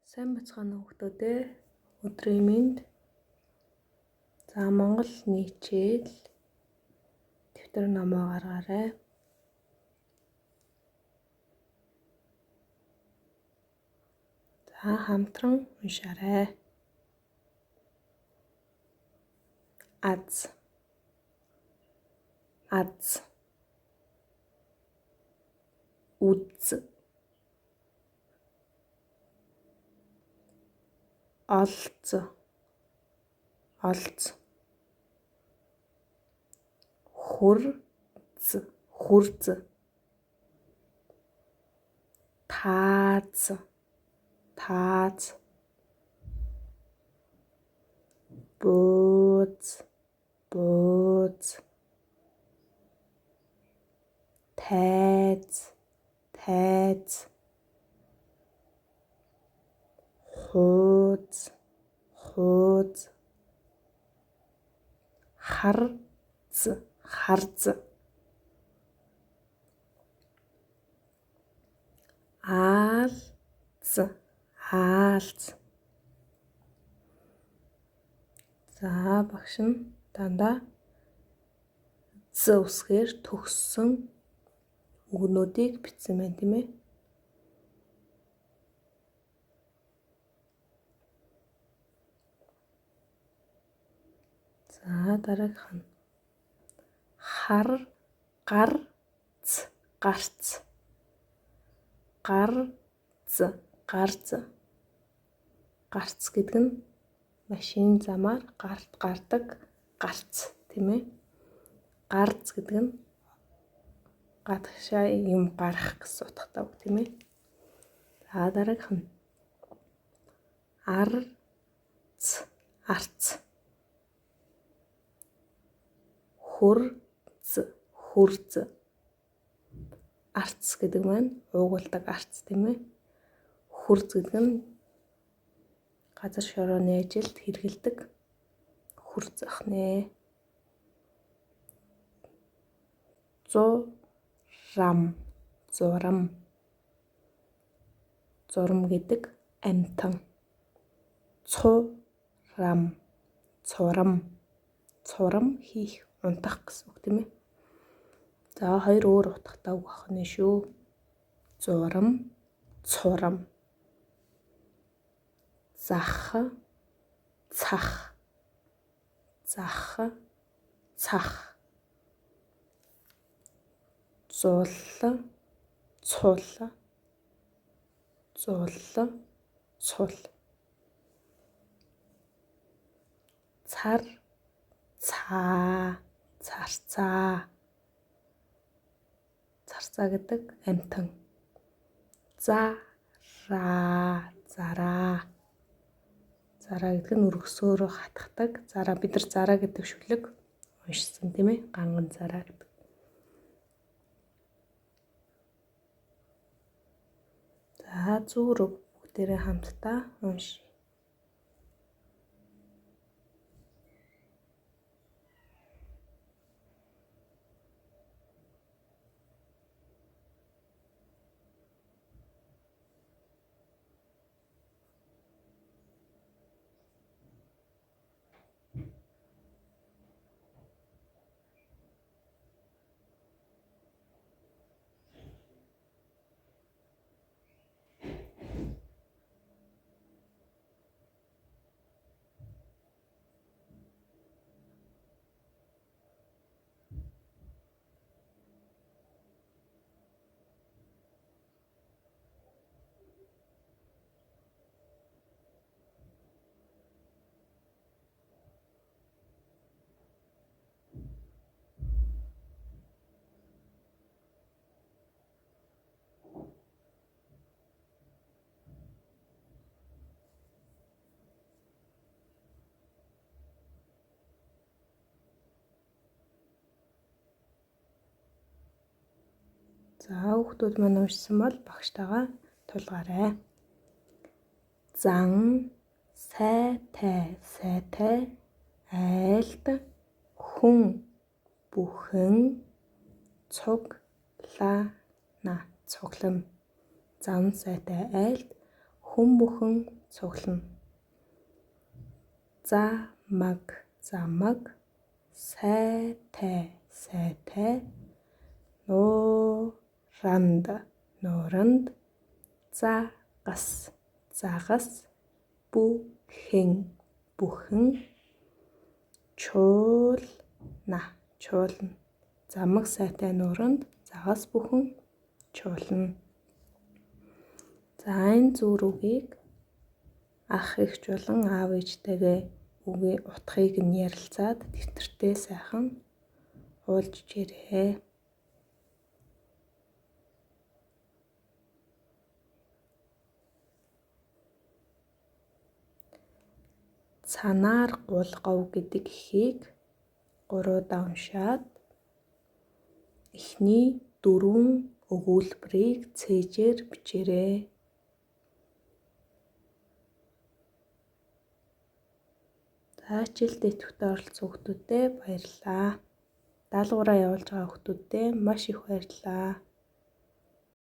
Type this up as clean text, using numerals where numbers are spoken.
Сайн бацгаана уу хүүхдүүдээ. Өдрийн мэнд. За Монгол нийтчээл дэвтэр номоо гаргаарай. За хамтран уншаарай. Аз. Үз. Олз. Хурз. Тааз. Бууз. Тайз. Хууз. Харз. Аалз. За багш нь дандаа з үсгээр төгссөн үгнүүдийг бичсэн байна тийм ээ. За дараагийнх нь гарц. Гарц гэдэг нь машин замаар гардаг гарц тийм ээ. Гарц гэдэг нь гадагшаа юм гарах гэсэн утгатай үг тийм ээ. За дараагийнх нь арц. Хурз. Арц гэдэг маань уугуулдаг арц тийм ээ. Хурз гэдэг нь газар шорооны ажилд хэрэгэлдэг хурз ахнэ. Зурам гэдэг амьтан. Цурам хийх, унтах гэсэн үг тийм ээ. За хоёр өөр утгатай үг ахна шүү. Зурам, цурам. Зах. Цул. Царцаа гэдэг амьтан. Зараа гэдэг нь өргөсөөрөө хатгадаг. Бид нар зараа гэдэг шүлэг уншсан тийм ээ. Ганган зараа гэдэг. За зүүрөв бүгдээрээ хамтдаа уншия. За хүүхдүүд маань уншсан бол багштайгаа тулгаарай. Зан, сайтай, айлд, хүн, бүхэн, цуглана. Зан, сайтай, айлд, хүн бүхэн цуглана. Замаг замаг, сайтай сайтай, нуранд нуранд, загас загас, бүхэн бүхэн, чуулна чуулна. Замаг сайтай нуранд загас бүхэн чуулна. За энэ зүрүүгийг ах эгч болон аав ээжтэйгээ үгийн утгыг нь ярилцаад дэвтэртээ сайхан уулж ирээ. Цанаар гулгав гэдэг эхийг 3удаа уншаад эхний 4 өгүүлбэрийг цээжээр бичээрэй. За хичээлд идэвхтэй оролцсон хүмүүстээ баярлалаа. Даалгавраа явуулж байгаа хүмүүстээ маш их баярлалаа.